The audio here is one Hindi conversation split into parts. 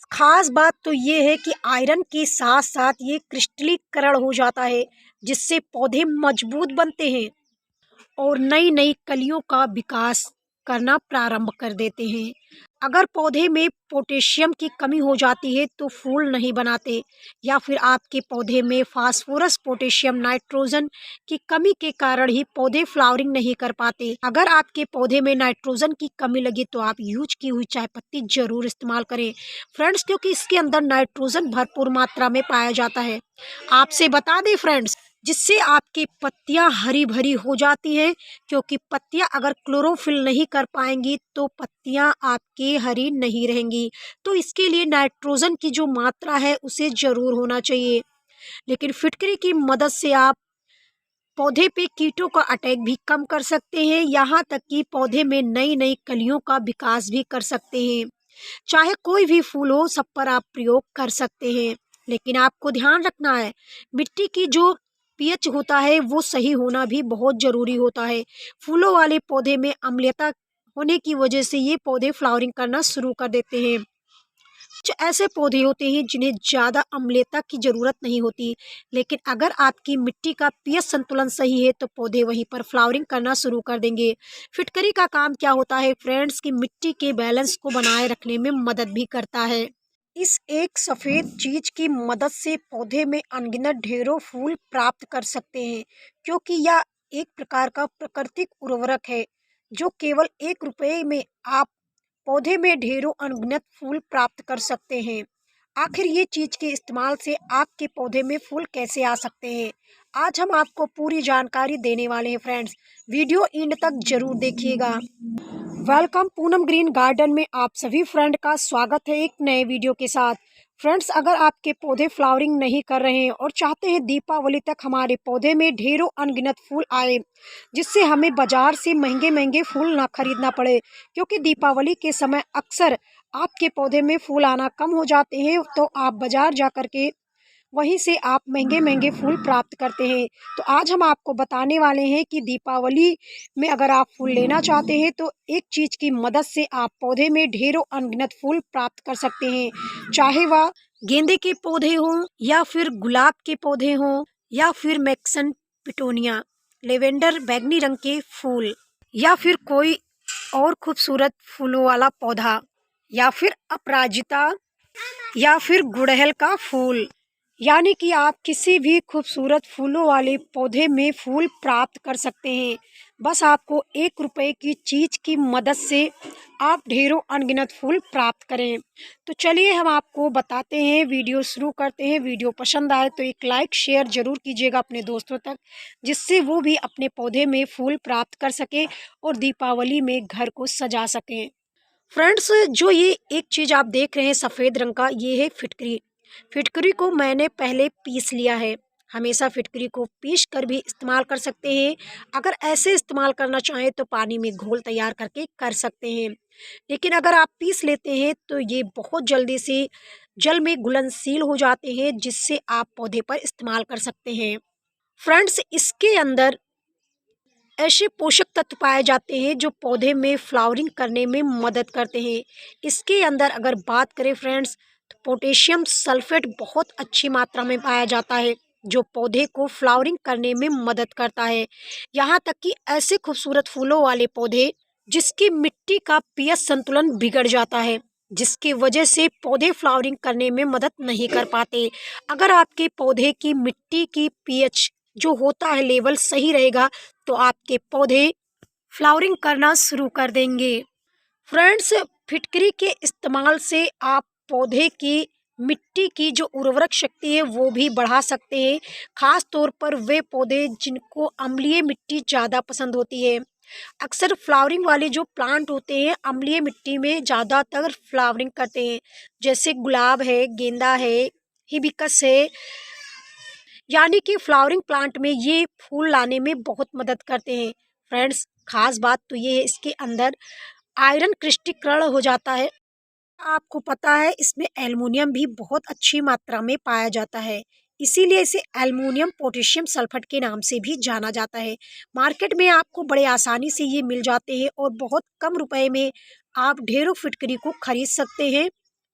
खास बात तो ये है कि आयरन के साथ साथ ये क्रिस्टलीकरण हो जाता है, जिससे पौधे मजबूत बनते हैं और नई नई कलियों का विकास करना प्रारंभ कर देते हैं। अगर पौधे में पोटेशियम की कमी हो जाती है तो फूल नहीं बनाते, या फिर आपके पौधे में फास्फोरस पोटेशियम नाइट्रोजन की कमी के कारण ही पौधे फ्लावरिंग नहीं कर पाते। अगर आपके पौधे में नाइट्रोजन की कमी लगे तो आप यूज की हुई चाय पत्ती जरूर इस्तेमाल करें फ्रेंड्स, क्योंकि इसके अंदर नाइट्रोजन भरपूर मात्रा में पाया जाता है। आपसे बता दें फ्रेंड्स, जिससे आपकी पत्तियां हरी भरी हो जाती हैं, क्योंकि पत्तियां अगर क्लोरोफिल नहीं कर पाएंगी तो पत्तियां आपकी हरी नहीं रहेंगी। तो इसके लिए नाइट्रोजन की जो मात्रा है उसे जरूर होना चाहिए। लेकिन फिटकरी की मदद से आप पौधे पे कीटों का अटैक भी कम कर सकते हैं, यहाँ तक कि पौधे में नई नई कलियों का विकास भी कर सकते हैं। चाहे कोई भी फूल हो, सब पर आप प्रयोग कर सकते हैं। लेकिन आपको ध्यान रखना है, मिट्टी की जो पीएच होता है वो सही होना भी बहुत ज़रूरी होता है। फूलों वाले पौधे में अम्लता होने की वजह से ये पौधे फ्लावरिंग करना शुरू कर देते हैं। कुछ ऐसे पौधे होते हैं जिन्हें ज़्यादा अम्लता की ज़रूरत नहीं होती, लेकिन अगर आपकी मिट्टी का पीएच संतुलन सही है तो पौधे वहीं पर फ्लावरिंग करना शुरू कर देंगे। फिटकरी का काम क्या होता है फ्रेंड्स, कि मिट्टी के बैलेंस को बनाए रखने में मदद भी करता है। इस एक सफ़ेद चीज की मदद से पौधे में अनगिनत ढेरों फूल प्राप्त कर सकते हैं, क्योंकि यह एक प्रकार का प्राकृतिक उर्वरक है जो केवल 1 रुपए में आप पौधे में ढेरों अनगिनत फूल प्राप्त कर सकते हैं। आखिर ये चीज के इस्तेमाल से आपके पौधे में फूल कैसे आ सकते हैं, आज हम आपको पूरी जानकारी देने वाले हैं फ्रेंड्स। वीडियो एंड तक जरूर देखिएगा। वेलकम पूनम ग्रीन गार्डन में आप सभी फ्रेंड का स्वागत है एक नए वीडियो के साथ। फ्रेंड्स, अगर आपके पौधे फ्लावरिंग नहीं कर रहे हैं और चाहते हैं दीपावली तक हमारे पौधे में ढेरों अनगिनत फूल आए, जिससे हमें बाजार से महंगे महंगे फूल ना खरीदना पड़े, क्योंकि दीपावली के समय अक्सर आपके पौधे में फूल आना कम हो जाते हैं, तो आप बाजार जा कर के वहीं से आप महंगे महंगे फूल प्राप्त करते हैं। तो आज हम आपको बताने वाले हैं कि दीपावली में अगर आप फूल लेना चाहते हैं तो एक चीज़ की मदद से आप पौधे में ढेरों अनगिनत फूल प्राप्त कर सकते हैं। चाहे वह गेंदे के पौधे हों, या फिर गुलाब के पौधे हों, या फिर मैक्सन पिटोनिया, लेवेंडर बैगनी रंग के फूल, या फिर कोई और खूबसूरत फूलों वाला पौधा, या फिर अपराजिता, या फिर गुड़हल का फूल, यानी कि आप किसी भी खूबसूरत फूलों वाले पौधे में फूल प्राप्त कर सकते हैं। बस आपको 1 रुपए की चीज़ की मदद से आप ढेरों अनगिनत फूल प्राप्त करें। तो चलिए हम आपको बताते हैं, वीडियो शुरू करते हैं। वीडियो पसंद आए तो एक लाइक शेयर ज़रूर कीजिएगा अपने दोस्तों तक, जिससे वो भी अपने पौधे में फूल प्राप्त कर सकें और दीपावली में घर को सजा सकें। फ्रेंड्स, जो ये एक चीज़ आप देख रहे हैं सफ़ेद रंग का, ये है फिटकरी। फिटकरी को मैंने पहले पीस लिया है। हमेशा फिटकरी को पीस कर भी इस्तेमाल कर सकते हैं। अगर ऐसे इस्तेमाल करना चाहें तो पानी में घोल तैयार करके कर सकते हैं, लेकिन अगर आप पीस लेते हैं तो ये बहुत जल्दी से जल में घुलनशील हो जाते हैं, जिससे आप पौधे पर इस्तेमाल कर सकते हैं। फ्रेंड्स, इसके अंदर ऐसे पोषक तत्व पाए जाते हैं जो पौधे में फ्लावरिंग करने में मदद करते हैं। इसके अंदर अगर बात करें फ्रेंड्स, तो पोटेशियम सल्फेट बहुत अच्छी मात्रा में पाया जाता है, जो पौधे को फ्लावरिंग करने में मदद करता है। यहाँ तक कि ऐसे खूबसूरत फूलों वाले पौधे जिसकी मिट्टी का पीएच संतुलन बिगड़ जाता है, जिसकी वजह से पौधे फ्लावरिंग करने में मदद नहीं कर पाते। अगर आपके पौधे की मिट्टी की पीएच जो होता है लेवल सही रहेगा तो आपके पौधे फ्लावरिंग करना शुरू कर देंगे। फ्रेंड्स, फिटकरी के इस्तेमाल से आप पौधे की मिट्टी की जो उर्वरक शक्ति है वो भी बढ़ा सकते हैं, खास तौर पर वे पौधे जिनको अम्लीय मिट्टी ज़्यादा पसंद होती है। अक्सर फ्लावरिंग वाले जो प्लांट होते हैं अम्लीय मिट्टी में ज़्यादातर फ्लावरिंग करते हैं, जैसे गुलाब है, गेंदा है, हिबिस्कस है, यानी कि फ्लावरिंग प्लांट में ये फूल लाने में बहुत मदद करते हैं। फ्रेंड्स, खास बात तो ये है, इसके अंदर आयरन क्रिस्टलीकरण हो जाता है। आपको पता है इसमें एल्युमिनियम भी बहुत अच्छी मात्रा में पाया जाता है, इसीलिए इसे एल्युमिनियम पोटेशियम सल्फेट के नाम से भी जाना जाता है। मार्केट में आपको बड़े आसानी से ये मिल जाते हैं और बहुत कम रुपए में आप ढेरों फिटकरी को खरीद सकते हैं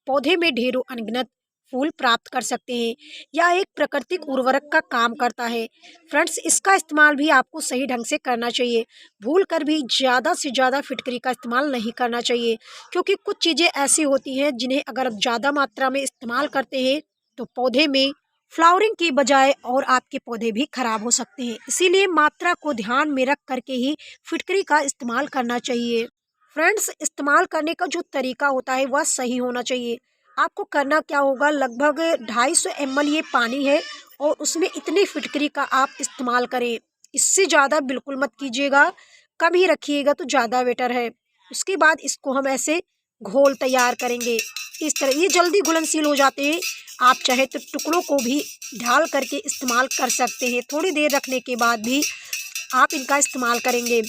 पौधे में ढेरों अनगिनत फूल प्राप्त कर सकते हैं। यह एक प्राकृतिक उर्वरक का काम करता है। फ्रेंड्स, इसका इस्तेमाल भी आपको सही ढंग से करना चाहिए। भूल कर भी ज़्यादा से ज़्यादा फिटकरी का इस्तेमाल नहीं करना चाहिए, क्योंकि कुछ चीज़ें ऐसी होती हैं जिन्हें अगर आप ज़्यादा मात्रा में इस्तेमाल करते हैं तो पौधे में फ्लावरिंग की बजाय और आपके पौधे भी खराब हो सकते हैं। इसीलिए मात्रा को ध्यान में रख करके ही फिटकरी का इस्तेमाल करना चाहिए। फ्रेंड्स, इस्तेमाल करने का जो तरीका होता है वह सही होना चाहिए। आपको करना क्या होगा, लगभग 250 ml ये पानी है और उसमें इतनी फिटकरी का आप इस्तेमाल करें। इससे ज़्यादा बिल्कुल मत कीजिएगा, कम ही रखिएगा तो ज़्यादा बेटर है। उसके बाद इसको हम ऐसे घोल तैयार करेंगे। इस तरह ये जल्दी घुलनशील हो जाते हैं। आप चाहे तो टुकड़ों को भी ढाल करके इस्तेमाल कर सकते हैं। थोड़ी देर रखने के बाद भी आप इनका इस्तेमाल करेंगे।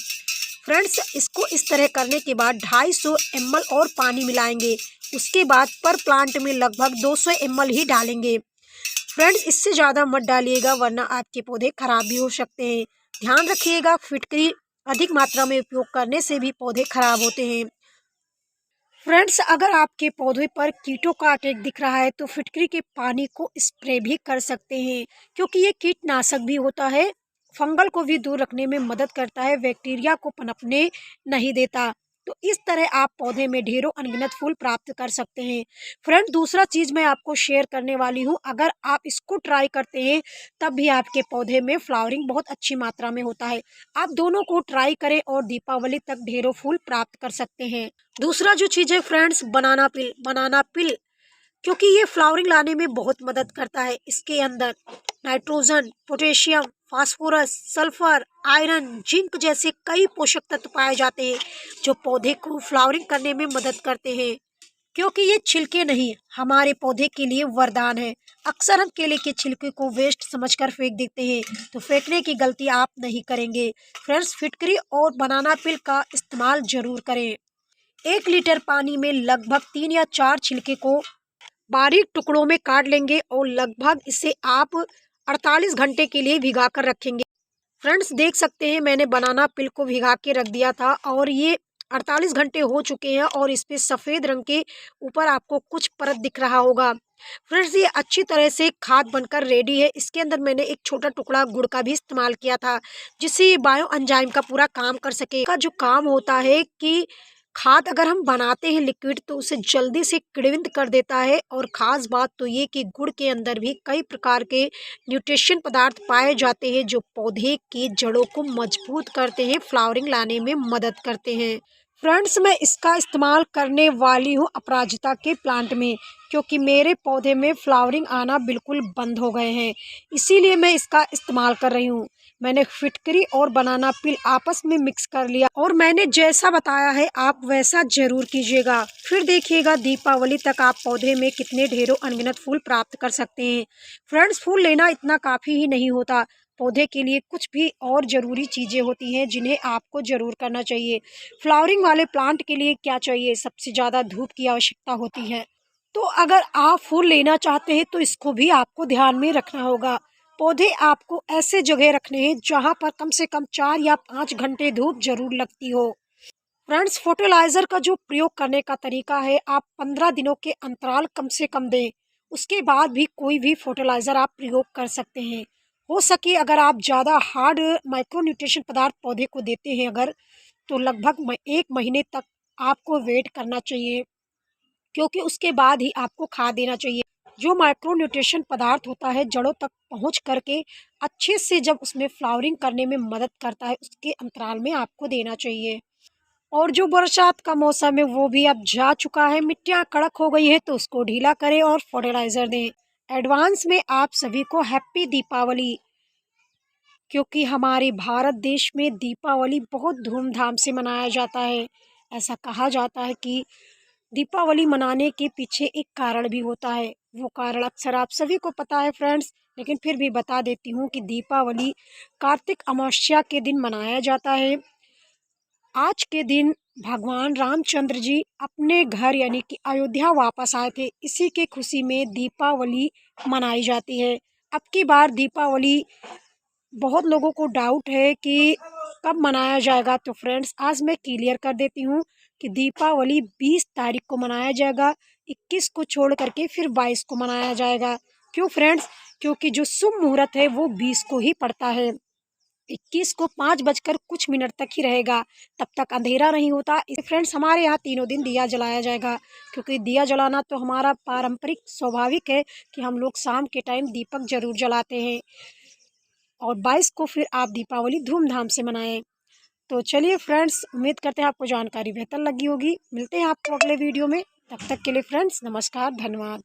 फ्रेंड्स, इसको इस तरह करने के बाद 250 ml और पानी मिलाएंगे। उसके बाद पर प्लांट में लगभग 200 ml ही डालेंगे। फ्रेंड्स, इससे ज़्यादा मत डालिएगा वरना आपके पौधे खराब भी हो सकते हैं। ध्यान रखिएगा, फिटकरी अधिक मात्रा में उपयोग करने से भी पौधे खराब होते हैं। फ्रेंड्स, अगर आपके पौधे पर कीटों का अटैक दिख रहा है तो फिटकरी के पानी को स्प्रे भी कर सकते हैं, क्योंकि ये कीटनाशक भी होता है। फंगल को भी दूर रखने में मदद करता है, बैक्टीरिया को पनपने नहीं देता। तो इस तरह आप पौधे में ढेरों अनगिनत फूल प्राप्त कर सकते हैं। फ्रेंड, दूसरा चीज़ मैं आपको शेयर करने वाली हूँ। अगर आप इसको ट्राई करते हैं तब भी आपके पौधे में फ्लावरिंग बहुत अच्छी मात्रा में होता है। आप दोनों को ट्राई करें और दीपावली तक ढेरों फूल प्राप्त कर सकते हैं। दूसरा जो चीज़ है फ्रेंड्स, बनाना पिल, क्योंकि ये फ्लावरिंग लाने में बहुत मदद करता है। इसके अंदर nitrogen, potassium, phosphorus, sulphur, iron, zinc जैसे कई पोषक तत्व पाए जाते हैं जो पौधे को फ्लावरिंग करने में मदद करते हैं। क्योंकि ये छिलके नहीं, हमारे पौधे के लिए वरदान है। अक्सर हम केले के छिलके को वेस्ट समझकर फेंक देते हैं, तो फेंकने की गलती आप नहीं करेंगे। फ्रेंड्स, फिटकरी और बनाना पिल का इस्तेमाल जरूर करें। 1 लीटर पानी में लगभग 3 या 4 छिलके को बारीक टुकड़ों में काट लेंगे और लगभग इसे आप 48 घंटे के लिए भिगा कर रखेंगे। फ्रेंड्स, देख सकते हैं मैंने बनाना पिल को भिगा के रख दिया था और ये 48 घंटे हो चुके हैं और इस पे सफ़ेद रंग के ऊपर आपको कुछ परत दिख रहा होगा। फ्रेंड्स, ये अच्छी तरह से खाद बनकर रेडी है। इसके अंदर मैंने एक छोटा टुकड़ा गुड़ का भी इस्तेमाल किया था, जिससे ये बायो एंजाइम का पूरा काम कर सके। का जो काम होता है कि खाद अगर हम बनाते हैं लिक्विड तो उसे जल्दी से किण्वित कर देता है। और ख़ास बात तो ये कि गुड़ के अंदर भी कई प्रकार के न्यूट्रिशन पदार्थ पाए जाते हैं जो पौधे की जड़ों को मजबूत करते हैं, फ्लावरिंग लाने में मदद करते हैं। फ्रेंड्स, मैं इसका इस्तेमाल करने वाली हूँ अपराजिता के प्लांट में, क्योंकि मेरे पौधे में फ्लावरिंग आना बिल्कुल बंद हो गए हैं, इसीलिए मैं इसका इस्तेमाल कर रही हूँ। मैंने फिटकरी और बनाना पिल आपस में मिक्स कर लिया और मैंने जैसा बताया है आप वैसा जरूर कीजिएगा। फिर देखिएगा दीपावली तक आप पौधे में कितने ढेरों अनगिनत फूल प्राप्त कर सकते हैं। फ्रेंड्स, फूल लेना इतना काफ़ी ही नहीं होता, पौधे के लिए कुछ भी और ज़रूरी चीज़ें होती हैं जिन्हें आपको ज़रूर करना चाहिए। फ्लावरिंग वाले प्लांट के लिए क्या चाहिए, सबसे ज़्यादा धूप की आवश्यकता होती है। तो अगर आप फूल लेना चाहते हैं तो इसको भी आपको ध्यान में रखना होगा। पौधे आपको ऐसे जगह रखने हैं जहाँ पर कम से कम 4 या 5 घंटे धूप जरूर लगती हो। फ्रेंड्स, फर्टिलाइज़र का जो प्रयोग करने का तरीका है, आप 15 दिनों के अंतराल कम से कम दें। उसके बाद भी कोई भी फर्टिलाइज़र आप प्रयोग कर सकते हैं। हो सके अगर आप ज़्यादा हार्ड माइक्रोन्यूट्रिशन पदार्थ पौधे को देते हैं अगर, तो लगभग 1 महीने तक आपको वेट करना चाहिए, क्योंकि उसके बाद ही आपको खाद देना चाहिए। जो माइक्रो न्यूट्रिशन पदार्थ होता है जड़ों तक पहुंच करके अच्छे से जब उसमें फ्लावरिंग करने में मदद करता है, उसके अंतराल में आपको देना चाहिए। और जो बरसात का मौसम है वो भी अब जा चुका है, मिट्टियाँ कड़क हो गई है तो उसको ढीला करें और फर्टिलाइज़र दें। एडवांस में आप सभी को हैप्पी दीपावली, क्योंकि हमारे भारत देश में दीपावली बहुत धूमधाम से मनाया जाता है। ऐसा कहा जाता है कि दीपावली मनाने के पीछे एक कारण भी होता है। वो कारण अक्सर आप सभी को पता है फ्रेंड्स, लेकिन फिर भी बता देती हूँ कि दीपावली कार्तिक अमावस्या के दिन मनाया जाता है। आज के दिन भगवान रामचंद्र जी अपने घर यानी कि अयोध्या वापस आए थे, इसी के खुशी में दीपावली मनाई जाती है। अब की बार दीपावली बहुत लोगों को डाउट है कि कब मनाया जाएगा, तो फ्रेंड्स आज मैं क्लियर कर देती हूँ कि दीपावली 20 तारीख को मनाया जाएगा। 21 को छोड़ करके फिर 22 को मनाया जाएगा। क्यों फ्रेंड्स? क्योंकि जो शुभ मुहूर्त है वो 20 को ही पड़ता है। 21 को 5 बजकर कुछ मिनट तक ही रहेगा, तब तक अंधेरा नहीं होता। इसे फ्रेंड्स हमारे यहाँ तीनों दिन दिया जलाया जाएगा, क्योंकि दिया जलाना तो हमारा पारंपरिक स्वाभाविक है कि हम लोग शाम के टाइम दीपक जरूर जलाते हैं। और 22 को फिर आप दीपावली धूमधाम से मनाएं। तो चलिए फ्रेंड्स, उम्मीद करते हैं आपको जानकारी बेहतर लगी होगी। मिलते हैं आपको अगले वीडियो में, तब तक के लिए फ्रेंड्स नमस्कार, धन्यवाद।